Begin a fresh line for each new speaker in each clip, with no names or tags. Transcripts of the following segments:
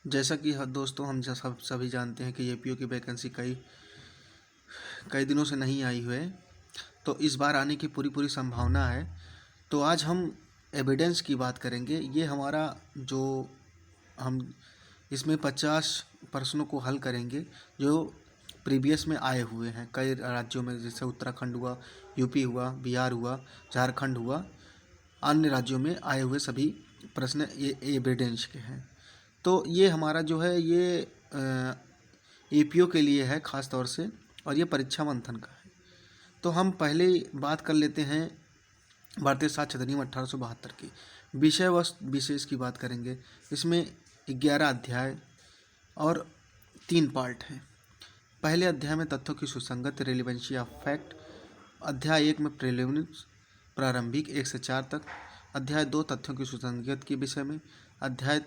जैसा कि दोस्तों हम सब सभी जानते हैं कि एपीओ की वैकेंसी कई कई दिनों से नहीं आई हुई है, तो इस बार आने की पूरी पूरी संभावना है। तो आज हम एविडेंस की बात करेंगे। ये हमारा जो हम इसमें 50 प्रश्नों को हल करेंगे जो प्रीवियस में आए हुए हैं कई राज्यों में, जैसे उत्तराखंड हुआ, यूपी हुआ, बिहार हुआ, झारखंड हुआ, अन्य राज्यों में आए हुए सभी प्रश्न ये एविडेंस के हैं। तो ये हमारा जो है ये एपीओ के लिए है ख़ास तौर से, और ये परीक्षा मंथन का है। तो हम पहले बात कर लेते हैं भारतीय साक्ष्य अधिनियम 1872 की। विषय वस्तु विशेष की बात करेंगे। इसमें 11 अध्याय और 3 पार्ट हैं। पहले अध्याय में तथ्यों की सुसंगत, रेलिवेंसी ऑफ फैक्ट। अध्याय 1 में प्रिलिमिनरी प्रारंभिक 1 से 4 तक। अध्याय 2 तथ्यों की सुसंगत के विषय में। अध्याय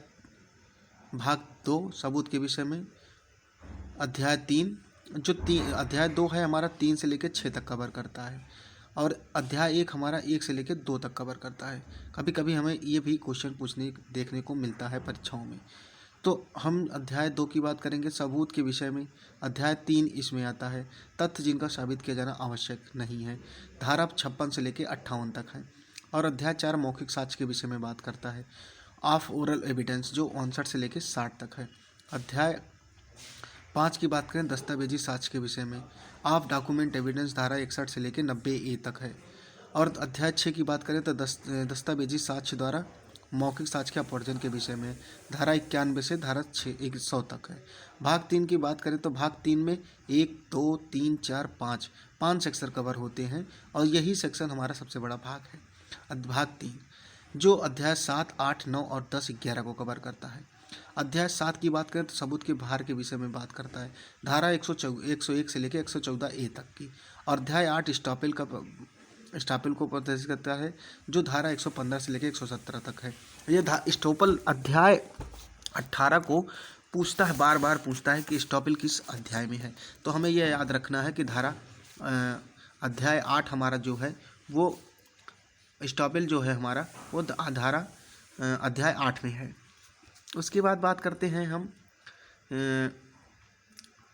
भाग 2 सबूत के विषय में। अध्याय 3 अध्याय 2 है हमारा 3 से लेकर 6 तक कवर करता है, और अध्याय 1 हमारा 1 से लेकर 2 तक कवर करता है। कभी कभी हमें ये भी क्वेश्चन पूछने देखने को मिलता है परीक्षाओं में। तो हम अध्याय 2 की बात करेंगे सबूत के विषय में। अध्याय 3 इसमें आता है तथ्य जिनका साबित किया जाना आवश्यक नहीं है। धारा 56 से लेकर 58 तक है। और अध्याय 4 मौखिक साक्ष्य के विषय में बात करता है, ऑफ ओरल एविडेंस, जो 59 से लेकर 60 तक है। अध्याय 5 की बात करें दस्तावेजी साक्ष्य के विषय में, ऑफ डॉक्यूमेंट एविडेंस, धारा 61 से लेकर 90A तक है। और अध्याय 6 की बात करें तो दस्तावेजी साक्ष्य द्वारा मौखिक साक्ष्य के अपवर्जन के विषय में, धारा 91 से धारा 100 तक है। भाग 3 की बात करें तो भाग 3 में 1, 2, 3, 4, 5 सेक्शन कवर होते हैं, और यही सेक्शन हमारा सबसे बड़ा भाग है। भाग 3 जो अध्याय 7, 8, 9 और 10, 11 को कवर करता है। अध्याय 7 की बात करें तो सबूत के भार के विषय में बात करता है, धारा 101 से लेकर 114A तक की। और अध्याय 8 स्टॉपेल को प्रदर्शित करता है, जो धारा 115 से लेकर 117 तक है। ये स्टॉपेल अध्याय 18 को पूछता है, बार बार पूछता है कि स्टॉपेल किस अध्याय में है। तो हमें यह याद रखना है कि अध्याय 8 हमारा जो है वो स्टॉपेल जो है हमारा वो धारा अध्याय 8 में है। उसके बाद बात करते हैं हम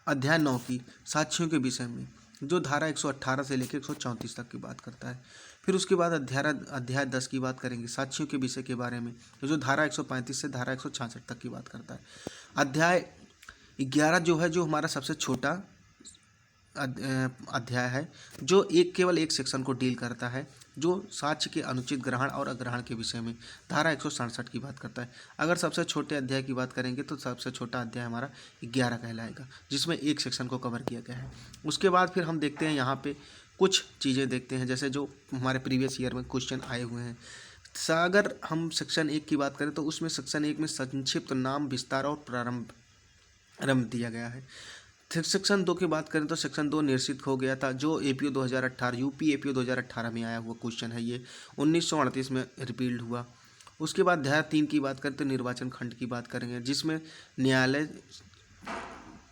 अध्याय 9 की साक्ष्यों के विषय में, जो धारा 118 से लेकर 134 तक की बात करता है। फिर उसके बाद अध्याय 10 की बात करेंगे साक्ष्यों के विषय के बारे में, जो धारा 135 से धारा 166 तक की बात करता है। अध्याय 11 जो है, जो हमारा सबसे छोटा अध्याय है, जो केवल एक सेक्शन को डील करता है, जो साक्ष्य के अनुचित ग्रहण और अग्रहण के विषय में, धारा 167 की बात करता है। अगर सबसे छोटे अध्याय की बात करेंगे तो सबसे छोटा अध्याय हमारा 11 कहलाएगा, जिसमें एक सेक्शन को कवर किया गया है। उसके बाद फिर हम देखते हैं यहाँ पे कुछ चीज़ें देखते हैं, जैसे जो हमारे प्रीवियस ईयर में क्वेश्चन आए हुए हैं। अगर हम सेक्शन 1 की बात करें तो उसमें सेक्शन 1 में संक्षिप्त नाम, विस्तार और प्रारंभ दिया गया है। सेक्शन 2 की बात करें तो सेक्शन 2 निरसित हो गया था, जो एपीओ 2018 यूपी एपीओ 2018 में आया हुआ क्वेश्चन है। ये 1938 में रिपील्ड हुआ। उसके बाद अध्याय 3 की बात करें तो निर्वाचन खंड की बात करेंगे, जिसमें न्यायालय,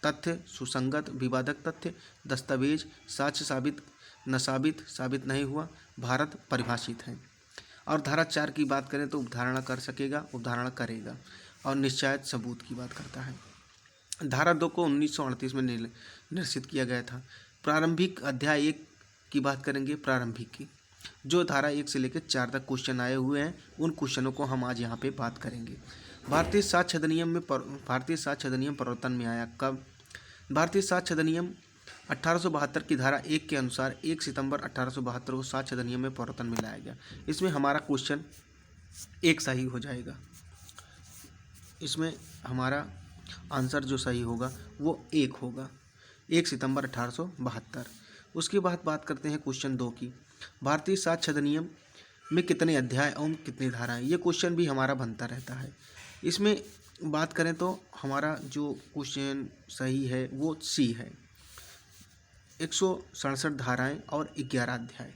तथ्य, सुसंगत, विवादक तथ्य, दस्तावेज, साक्ष्य साबित न साबित नहीं हुआ, भारत परिभाषित है। और धारा 4 की बात करें तो उपधारणा कर सकेगा, उपधारणा करेगा, और निश्चयात सबूत की बात करता है। धारा 2 को 1938 में निरसित किया गया था। प्रारंभिक अध्याय 1 की बात करेंगे, प्रारंभिक की, जो धारा 1 से लेकर 4 तक क्वेश्चन आए हुए हैं, उन क्वेश्चनों को हम आज यहाँ पे बात करेंगे। भारतीय साक्ष्य अधिनियम प्रवर्तन में आया कब? भारतीय साक्ष्य अधिनियम 1872 की धारा 1 के अनुसार 1 सितंबर 1872 को साक्ष्य अधिनियम में प्रवर्तन में लाया गया। इसमें हमारा क्वेश्चन एक सही हो जाएगा। इसमें हमारा आंसर जो सही होगा वो 1 होगा, 1 सितंबर 1872। उसके बाद बात करते हैं क्वेश्चन 2 की। भारतीय साक्ष्य अधिनियम में कितने अध्याय एवं कितनी धाराएं? ये क्वेश्चन भी हमारा बनता रहता है। इसमें बात करें तो हमारा जो क्वेश्चन सही है वो सी है, 167 धाराएं और 11 अध्याय।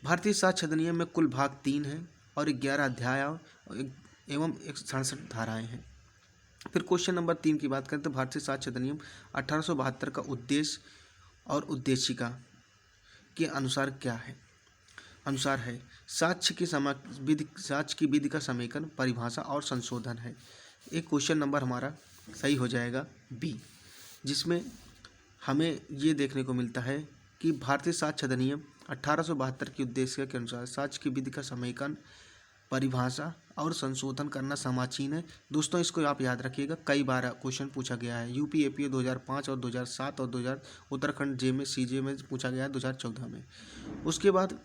भारतीय साक्ष्य अधिनियम में कुल भाग 3 हैं और 11 अध्याय एवं 167 धाराएं हैं। फिर क्वेश्चन नंबर 3 की बात करें तो भारतीय साक्ष्य अधिनियम 1872 का उद्देश्य और उद्देशिका के अनुसार क्या है? साक्ष्य की विधि का समेकन, परिभाषा और संशोधन है। एक क्वेश्चन नंबर हमारा सही हो जाएगा बी, जिसमें हमें ये देखने को मिलता है कि भारतीय साक्ष्य अधिनियम 1872 के उद्देश्य के अनुसार साक्ष्य की विधि का समेकन, परिभाषा और संशोधन करना समाचीन है। दोस्तों इसको आप याद रखिएगा, कई बार क्वेश्चन पूछा गया है। यूपी एपीओ 2005 और 2007 और 2000 उत्तराखंड जे में सीजे में पूछा गया है 2014 में। उसके बाद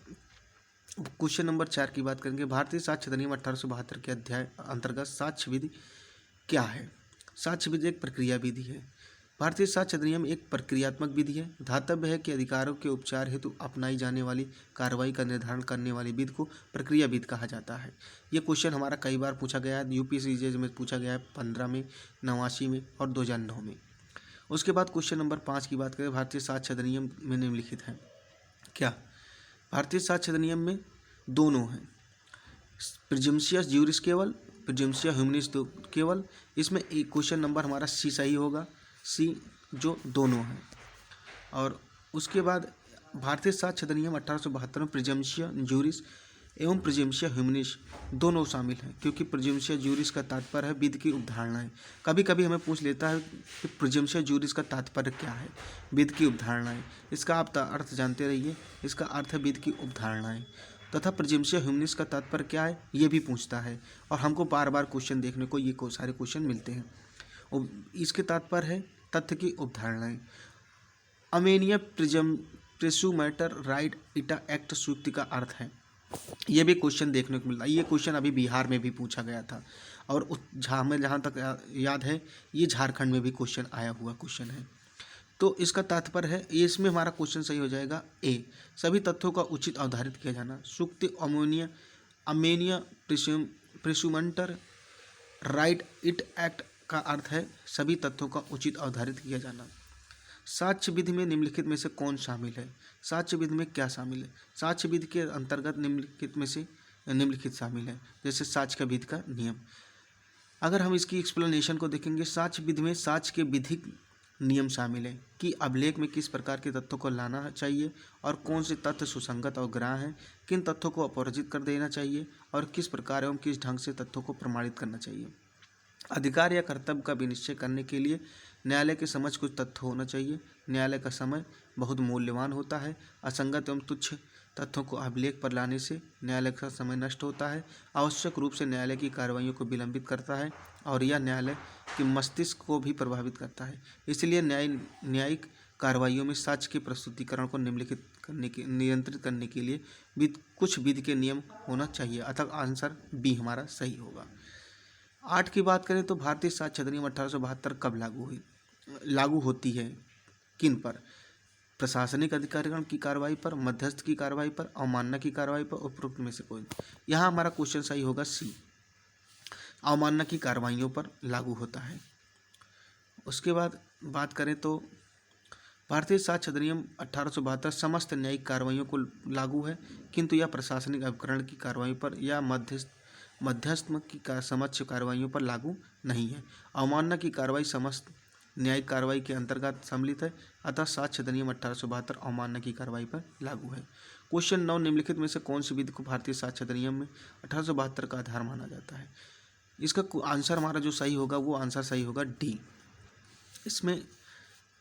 क्वेश्चन नंबर 4 की बात करेंगे। भारतीय साक्ष्य अधिनियम 1872 के अध्याय अंतर्गत साक्ष्य विधि क्या है? साक्ष्य विधि एक प्रक्रिया विधि है। भारतीय साक्ष्य अधिनियम एक प्रक्रियात्मक विधि है। धातव्य है कि अधिकारों के उपचार हेतु अपनाई जाने वाली कार्रवाई का निर्धारण करने वाली विधि को प्रक्रिया विधि कहा जाता है। ये क्वेश्चन हमारा कई बार पूछा गया है। यूपीसीजे में पूछा गया है 15 में, 89 में और 2009 में। उसके बाद क्वेश्चन नंबर 5 की बात करें। भारतीय साक्ष्य अधिनियम में निम्नलिखित है क्या? भारतीय साक्ष्य अधिनियम में दोनों हैं, प्रिजम्पशियस ज्यूरिस केवल, प्रिजम्पशियस ह्यूमनिस केवल। इसमें एक क्वेश्चन नंबर हमारा सी सही होगा, सी जो दोनों हैं। और उसके बाद भारतीय साक्ष्य अधिनियम 1872 में प्रिजम्पशियस ज्यूरिस एवं प्रिजम्पशियस ह्यूमनिस दोनों शामिल हैं, क्योंकि प्रिजम्पशियस ज्यूरिस का तात्पर्य है विधि की उपधारणाएं। कभी कभी हमें पूछ लेता है कि प्रिजम्पशियस ज्यूरिस का तात्पर्य क्या है? विधि की उपधारणाएं। इसका आप अर्थ जानते रहिए। इसका अर्थ है विधि की उपधारणाएं। तथा प्रिजम्पशियस ह्यूमनिस का तात्पर्य क्या है, ये भी पूछता है। और हमको बार बार क्वेश्चन देखने को ये सारे क्वेश्चन मिलते हैं। और इसके तात्पर्य है तथ्य की उपधारणाएं। अमेनिया प्रेसुमेटर राइट इटा एक्ट सूक्ति का अर्थ है। ये भी क्वेश्चन देखने को मिलता है। ये क्वेश्चन अभी बिहार में भी पूछा गया था, और हमें जहाँ तक याद है ये झारखंड में भी क्वेश्चन आया हुआ क्वेश्चन है। तो इसका तात्पर्य है, ये इसमें हमारा क्वेश्चन सही हो जाएगा ए, सभी तथ्यों का उचित अवधारित किया जाना। सूक्ति अमेनिया प्रेसुमेटर राइट इट एक्ट का अर्थ है सभी तथ्यों का उचित अवधारित किया जाना। साक्ष्य विधि में निम्नलिखित में से कौन शामिल है? साक्ष्य विधि में क्या शामिल है? साक्ष्य विधि के अंतर्गत निम्नलिखित में से निम्नलिखित शामिल है, जैसे साक्ष्य का विधि का नियम। अगर हम इसकी एक्सप्लेनेशन को देखेंगे, साक्ष्य विधि में साक्ष्य के विधिक नियम शामिल है कि अभिलेख में किस प्रकार के तथ्यों को लाना चाहिए और कौन से तथ्य सुसंगत और ग्राह्य हैं, किन तथ्यों को अपवर्जित कर देना चाहिए और किस प्रकार एवं किस ढंग से तथ्यों को प्रमाणित करना चाहिए। अधिकार या कर्तव्य का विनिश्चय करने के लिए न्यायालय के समझ कुछ तथ्य होना चाहिए। न्यायालय का समय बहुत मूल्यवान होता है। असंगत एवं तुच्छ तथ्यों को अभिलेख पर लाने से न्यायालय का समय नष्ट होता है, आवश्यक रूप से न्यायालय की कार्रवाइयों को विलंबित करता है और यह न्यायालय के मस्तिष्क को भी प्रभावित करता है। इसलिए न्यायिक कार्रवाइयों में साक्ष्य के प्रस्तुतिकरण को नियंत्रित करने के लिए कुछ विधि के नियम होना चाहिए। अतः आंसर बी हमारा सही होगा। 8 की बात करें तो भारतीय साक्ष्य अधिनियम 1872 कब लागू होती है? किन पर? प्रशासनिक अधिकारीगण की कार्रवाई पर, मध्यस्थ की कार्रवाई पर, अवमानना की कार्रवाई पर, उपरोक्त में से कोई। यहाँ हमारा क्वेश्चन सही होगा सी, अवमानना की कार्रवाइयों पर लागू होता है। उसके बाद बात करें तो भारतीय साक्ष्य अधिनियम 1872 समस्त न्यायिक कार्रवाइयों को लागू है, किंतु यह प्रशासनिक अभिकरण की कार्रवाई पर या मध्यस्थ की समक्ष कार्रवाइयों पर लागू नहीं है। अवमानना की कार्रवाई समस्त न्यायिक कार्रवाई के अंतर्गत सम्मिलित है, अतः साक्ष्य अधिनियम 1872 अवमानना की कार्रवाई पर लागू है। क्वेश्चन 9, निम्नलिखित में से कौन सी विधि को भारतीय साक्ष्य अधिनियम में 1872 का आधार माना जाता है? इसका आंसर हमारा जो सही होगा वो आंसर सही होगा डी। इसमें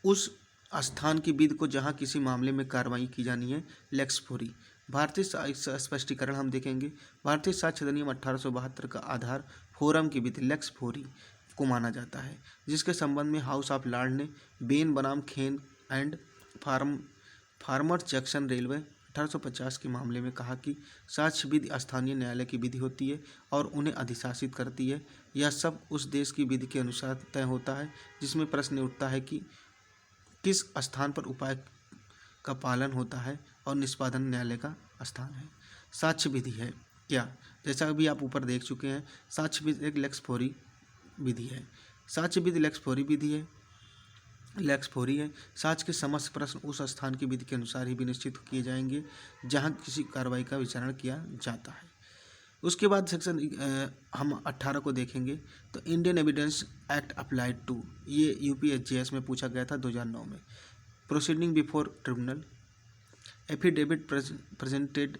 उस स्थान की विधि को जहाँ किसी मामले में कार्रवाई की जानी है, लेक्स फोरी। भारतीय स्पष्टीकरण हम देखेंगे। भारतीय साक्ष्य अधिनियम 1872 का आधार फोरम की विधि लेक्स फोरी को माना जाता है, जिसके संबंध में हाउस ऑफ लॉर्ड ने बेन बनाम खेन एंड फार्मर जैक्सन रेलवे 1850 के मामले में कहा कि साक्ष्य विधि स्थानीय न्यायालय की विधि होती है और उन्हें अधिशासित करती है। यह सब उस देश की विधि के अनुसार तय होता है जिसमें प्रश्न उठता है कि किस स्थान पर उपाय का पालन होता है और निष्पादन न्यायालय का स्थान है। साक्ष्य विधि है क्या? जैसा अभी आप ऊपर देख चुके हैं, साक्ष्य विधि एक लेक्स फोरी विधि है। साक्ष्य विधि लेक्स फोरी विधि है। लेक्स फोरी है। साक्ष्य के समस्त प्रश्न उस स्थान की विधि के अनुसार ही विनिश्चित किए जाएंगे जहां किसी कार्रवाई का विचारण किया जाता है। उसके बाद सेक्शन हम 18 को देखेंगे तो Indian evidence act applied to, ये यूपीएसजीएस में पूछा गया था 2009 में। Proceeding before tribunal, affidavit presented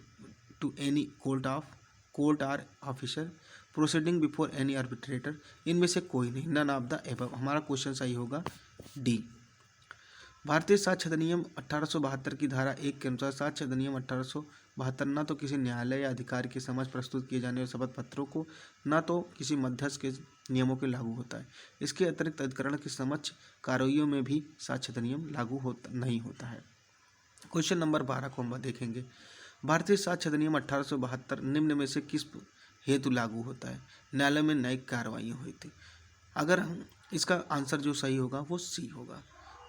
to any court or officer, proceeding before any arbitrator, इनमें से कोई नहीं, नन ऑफ द एबव। हमारा क्वेश्चन सही होगा डी। भारतीय साक्ष्य अधिनियम 1872 की धारा 1 के अनुसार साक्ष्य अधिनियम 1872 न तो किसी न्यायालय या अधिकारी के समक्ष प्रस्तुत किए जाने वाले शपथ पत्रों को न तो किसी मध्यस्थ के नियमों के लागू होता है। इसके अतिरिक्त अधिकरण के समक्ष कार्रवाइयों में भी साक्ष्य अधिनियम लागू नहीं होता है। क्वेश्चन नंबर 12 को हम देखेंगे। भारतीय साक्ष्य अधिनियम 1872 निम्न में से किस हेतु लागू होता है? न्यायालय में न्यायिक कार्रवाइयाँ हुई थी। अगर हम इसका आंसर जो सही होगा वो सी होगा।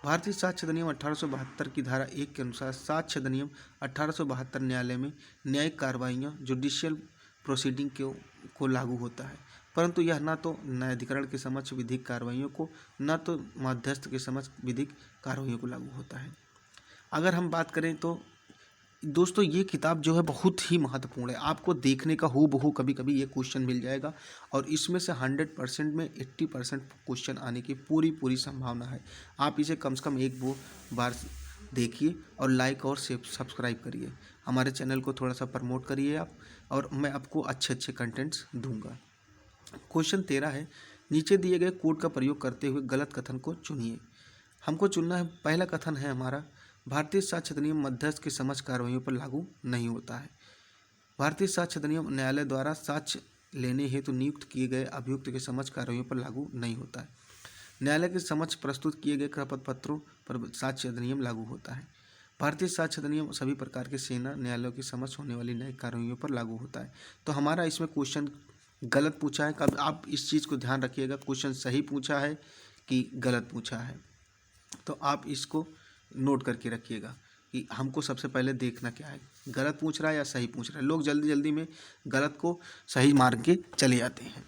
भारतीय साक्ष्य अधिनियम 1872 की धारा 1 के अनुसार साक्ष्य अधिनियम 1872 न्यायालय में न्यायिक कार्रवाइयाँ जुडिशियल प्रोसीडिंग को लागू होता है, परंतु यह न तो न्यायाधिकरण के समक्ष विधिक कार्रवाइयों को न तो मध्यस्थ के समक्ष विधिक कार्रवाइयों को लागू होता है। अगर हम बात करें तो दोस्तों ये किताब जो है बहुत ही महत्वपूर्ण है, आपको देखने का हूबहू कभी कभी ये क्वेश्चन मिल जाएगा और इसमें से 100% में 80% क्वेश्चन आने की पूरी संभावना है। आप इसे कम से कम एक बार देखिए और लाइक और सब्सक्राइब करिए, हमारे चैनल को थोड़ा सा प्रमोट करिए आप, और मैं आपको अच्छे कंटेंट्स दूंगा। क्वेश्चन 13 है, नीचे दिए गए कोड का प्रयोग करते हुए गलत कथन को चुनिए। हमको चुनना है, पहला कथन है हमारा, भारतीय साक्ष्य अधिनियम मध्यस्थ के समक्ष कार्रवाइयों पर लागू नहीं होता है। भारतीय साक्ष्य अधिनियम न्यायालय द्वारा साक्ष्य लेने हेतु नियुक्त किए गए अभियुक्त के समक्ष कार्रवाइयों पर लागू नहीं होता है। न्यायालय के समक्ष प्रस्तुत किए गए शपथ पत्रों पर साक्ष्य अधिनियम लागू होता है। भारतीय साक्ष्य अधिनियम सभी प्रकार के सेना न्यायालयों के समक्ष होने वाली न्यायिक कार्रवाइयों पर लागू होता है। तो हमारा इसमें क्वेश्चन गलत पूछा है। कब आप इस चीज़ को ध्यान रखिएगा, क्वेश्चन सही पूछा है कि गलत पूछा है, तो आप इसको नोट करके रखिएगा कि हमको सबसे पहले देखना क्या है, गलत पूछ रहा है या सही पूछ रहा है। लोग जल्दी में गलत को सही मार के चले जाते हैं।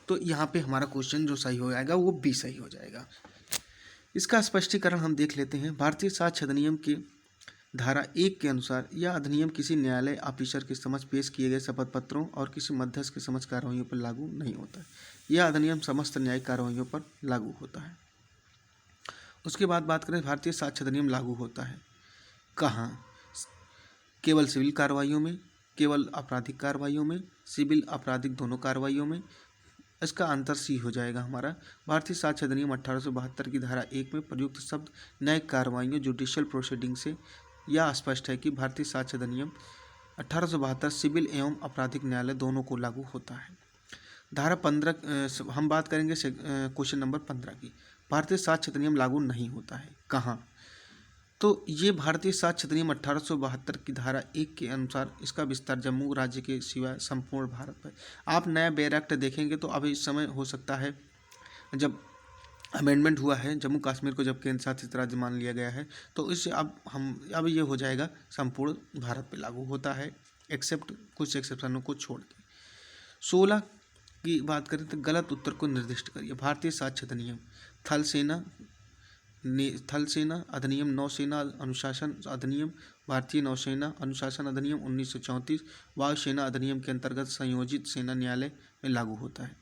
तो यहाँ पे हमारा क्वेश्चन जो सही हो जाएगा वो बी सही हो जाएगा। इसका स्पष्टीकरण हम देख लेते हैं। भारतीय साक्ष्य अधिनियम के धारा 1 के अनुसार यह अधिनियम किसी न्यायालय ऑफिसर के समक्ष पेश किए गए शपथ पत्रों और किसी मध्यस्थ के समक्ष कार्रवाइयों पर लागू नहीं होता है। यह अधिनियम समस्त न्यायिक कार्रवाइयों पर लागू होता है। उसके बाद बात करें, भारतीय साक्ष्य अधिनियम लागू होता है कहाँ? केवल सिविल कार्रवाइयों में, केवल आपराधिक कार्रवाइयों में, सिविल आपराधिक दोनों कार्रवाइयों में। इसका आंसर सी हो जाएगा हमारा। भारतीय साक्ष्य अधिनियम 1872 की धारा 1 में प्रयुक्त शब्द न्यायिक कार्रवाइयों जुडिशियल प्रोसीडिंग से यह स्पष्ट है कि भारतीय साक्ष्य अधिनियम 1872 सिविल एवं आपराधिक न्यायालय दोनों को लागू होता है। धारा 15 हम बात करेंगे क्वेश्चन नंबर 15 की। भारतीय साक्ष्य अधिनियम लागू नहीं होता है कहाँ? तो ये भारतीय साक्ष्य अधिनियम 1872 की धारा 1 के अनुसार इसका विस्तार जम्मू राज्य के सिवाय संपूर्ण भारत पर। आप नया बेयर एक्ट देखेंगे तो अभी इस समय हो सकता है, जब अमेंडमेंट हुआ है, जम्मू कश्मीर को जब केंद्र शासित राज्य मान लिया गया है, तो इससे अब ये हो जाएगा संपूर्ण भारत पर लागू होता है, एक्सेप्ट कुछ एक्सेप्शनों को छोड़ के। 16 की बात करें तो गलत उत्तर को निर्दिष्ट करिए। भारतीय साक्ष्य अधिनियम थल सेना अधिनियम, नौसेना अनुशासन अधिनियम, भारतीय नौसेना अनुशासन अधिनियम 1934, वायुसेना अधिनियम के अंतर्गत संयोजित सेना न्यायालय में लागू होता है।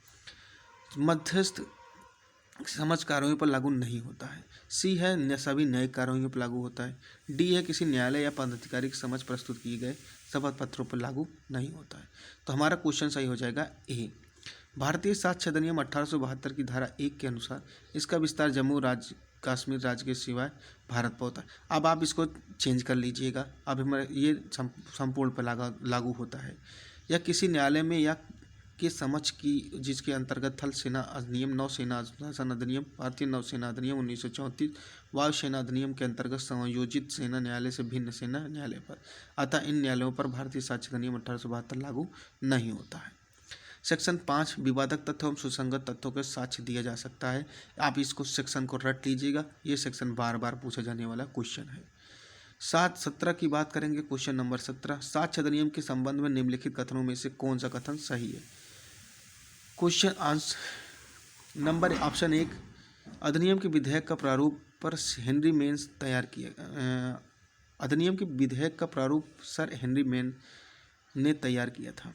मध्यस्थ समझ कार्रवाई पर लागू नहीं होता है। सी है सभी न्यायिक कार्रवाइयों पर लागू होता है। डी है किसी न्यायालय या पदाधिकारी की समझ प्रस्तुत किए गए शपथ पत्रों पर लागू नहीं होता है। तो हमारा क्वेश्चन सही हो जाएगा ए। भारतीय साक्ष्य अधिनियम 1872 की धारा 1 के अनुसार इसका विस्तार जम्मू कश्मीर राज्य के सिवाय भारत पर होता है। अब आप इसको चेंज कर लीजिएगा, अब हमारे ये संपूर्ण पर लागू होता है। या किसी न्यायालय में या के समझ की जिसके अंतर्गत थल सेना अधिनियम, नौसेना अनुशासन अधिनियम, भारतीय नौसेना अधिनियम 1934, वायुसेना अधिनियम के अंतर्गत संयोजित सेना न्यायालय से भिन्न सेना न्यायालय पर, अतः इन न्यायालयों पर भारतीय साक्ष्य अधिनियम 1872 लागू नहीं होता है। सेक्शन 5 विवादक तथ्यों एवं सुसंगत तथ्यों के साक्ष्य दिया जा सकता है। आप इसको सेक्शन को रट लीजिएगा, ये सेक्शन बार बार पूछा जाने वाला क्वेश्चन है। 17 की बात करेंगे, क्वेश्चन नंबर 17, साक्ष्य अधिनियम के संबंध में निम्नलिखित कथनों में से कौन सा कथन सही है? क्वेश्चन आंसर नंबर ऑप्शन 1, अधिनियम के विधेयक का प्रारूप पर हेनरी मेन्स तैयार किया। अधिनियम के विधेयक का प्रारूप सर हेनरी मेन ने तैयार किया था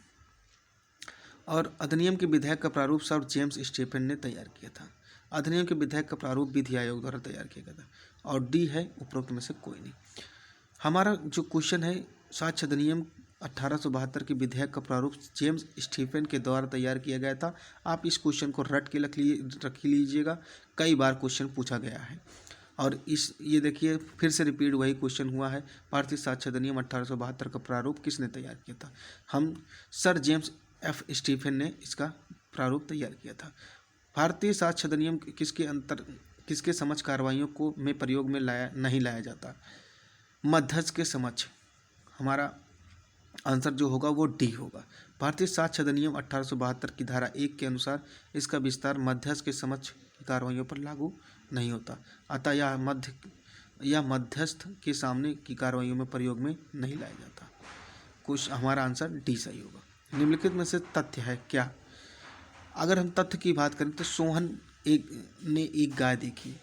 और अधिनियम के विधेयक का प्रारूप सर जेम्स स्टेफन ने तैयार किया था। अधिनियम के विधेयक का प्रारूप विधि आयोग द्वारा तैयार किया गया था। और डी है उपरोक्त में से कोई नहीं। हमारा जो क्वेश्चन है, साक्ष्य अधिनियम 1872 के विधेयक का प्रारूप जेम्स स्टीफन के द्वारा तैयार किया गया था। आप इस क्वेश्चन को रट के रख लीजिएगा, कई बार क्वेश्चन पूछा गया है। और ये देखिए फिर से रिपीट वही क्वेश्चन हुआ है, भारतीय साक्षरता अधिनियम 1872 का प्रारूप किसने तैयार किया था? हम सर जेम्स एफ स्टीफन ने इसका प्रारूप तैयार किया था। भारतीय साक्षरता अधिनियम किसके समक्ष कार्रवाइयों को में प्रयोग में नहीं लाया जाता? मध्यस्थ के समक्ष। हमारा आंसर जो होगा वो डी होगा। भारतीय साक्षरता अधिनियम 1872 की धारा 1 के अनुसार इसका विस्तार मध्यस्थ के समक्ष की कार्रवाइयों पर लागू नहीं होता, अतः यह मध्यस्थ के सामने की कार्रवाइयों में प्रयोग में नहीं लाया जाता। कुछ हमारा आंसर डी सही होगा। निम्नलिखित में से तथ्य है क्या? अगर हम तथ्य की बात करें तो सोहन ने एक गाय देखी।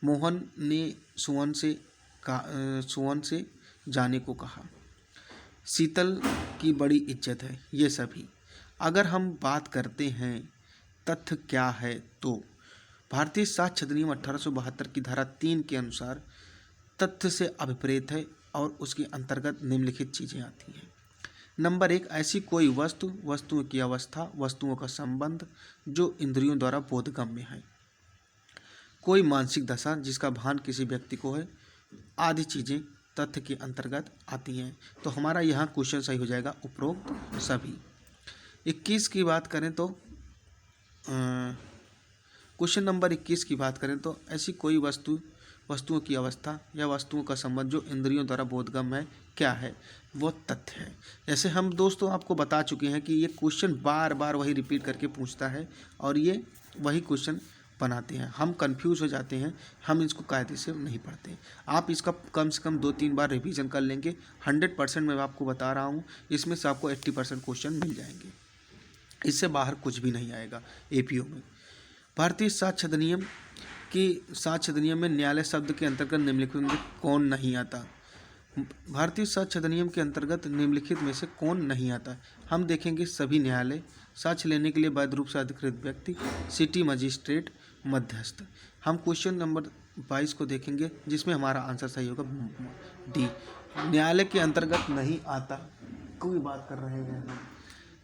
मोहन ने सोहन से जाने को कहा। शीतल की बड़ी इज्जत है। ये सभी अगर हम बात करते हैं तथ्य क्या है तो भारतीय साक्ष्य अधिनियम 1872 की धारा 3 के अनुसार तथ्य से अभिप्रेत है और उसके अंतर्गत निम्नलिखित चीज़ें आती हैं। नंबर 1, ऐसी कोई वस्तुओं की अवस्था, वस्तुओं का संबंध जो इंद्रियों द्वारा बोधगम्य है। कोई मानसिक दशा जिसका भान किसी व्यक्ति को है, आदि चीज़ें तथ्य के अंतर्गत आती हैं। तो हमारा यहाँ क्वेश्चन सही हो जाएगा उपरोक्त सभी। 21 की बात करें तो क्वेश्चन नंबर 21 की बात करें तो ऐसी कोई वस्तुओं की अवस्था या वस्तुओं का संबंध जो इंद्रियों द्वारा बोधगम्य है, क्या है? वो तथ्य है। जैसे हम दोस्तों आपको बता चुके हैं कि ये क्वेश्चन बार बार वही रिपीट करके पूछता है और ये वही क्वेश्चन बनाते हैं। हम कंफ्यूज हो जाते हैं, हम इसको कायदे से नहीं पढ़ते। आप इसका कम से कम 2-3 बार रिवीजन कर लेंगे। 100% मैं आपको बता रहा हूँ, इसमें से आपको 80% क्वेश्चन मिल जाएंगे। इससे बाहर कुछ भी नहीं आएगा एपीओ में। भारतीय साक्ष्य अधिनियम में न्यायालय शब्द के अंतर्गत निम्नलिखित में कौन नहीं आता? भारतीय साक्ष्य अधिनियम के अंतर्गत निम्नलिखित में से कौन नहीं आता? हम देखेंगे सभी न्यायालय, साक्ष्य लेने के लिए वैध रूप से अधिकृत व्यक्ति, सिटी मजिस्ट्रेट, मध्यस्थ। हम क्वेश्चन नंबर 22 को देखेंगे जिसमें हमारा आंसर सही होगा डी, न्यायालय के अंतर्गत नहीं आता। कोई बात कर रहे हैं हम,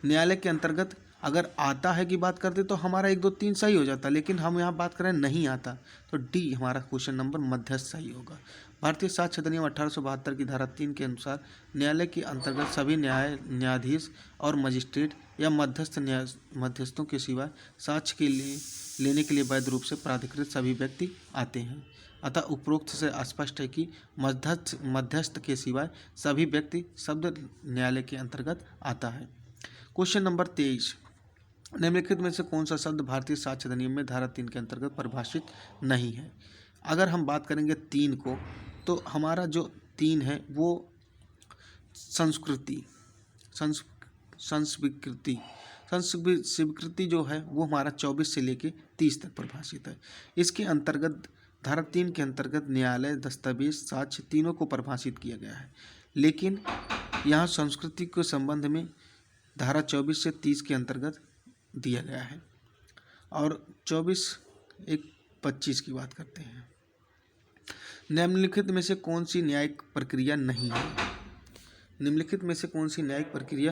न्यायालय के अंतर्गत अगर आता है की बात करते तो हमारा 1, 2, 3 सही हो जाता, लेकिन हम यहाँ बात कर रहे हैं नहीं आता, तो डी हमारा क्वेश्चन नंबर मध्यस्थ सही होगा। भारतीय साक्ष्य अधिनियम 1872 की धारा 3 के अनुसार न्यायालय के अंतर्गत सभी न्यायाधीश और मजिस्ट्रेट या मध्यस्थों के सिवा साक्ष्य के लिए लेने के लिए वैध रूप से प्राधिकृत सभी व्यक्ति आते हैं। अतः उपरोक्त से स्पष्ट है कि मध्यस्थ के सिवाय सभी व्यक्ति शब्द न्यायालय के अंतर्गत आता है। क्वेश्चन नंबर 23, निम्नलिखित में से कौन सा शब्द भारतीय साक्ष्य अधिनियम में धारा 3 के अंतर्गत परिभाषित नहीं है? अगर हम बात करेंगे 3 को तो हमारा जो 3 है वो संस्वीकृति जो है वो हमारा 24 से लेके 30 तक परिभाषित है। इसके अंतर्गत धारा 3 के अंतर्गत न्यायालय, दस्तावेज, साक्ष्य तीनों को परिभाषित किया गया है, लेकिन यहाँ संस्कृति के संबंध में धारा 24 से 30 के अंतर्गत दिया गया है। और 24(1)(25 की बात करते हैं। निम्नलिखित में से कौन सी न्यायिक प्रक्रिया नहीं है? निम्नलिखित में से कौन सी न्यायिक प्रक्रिया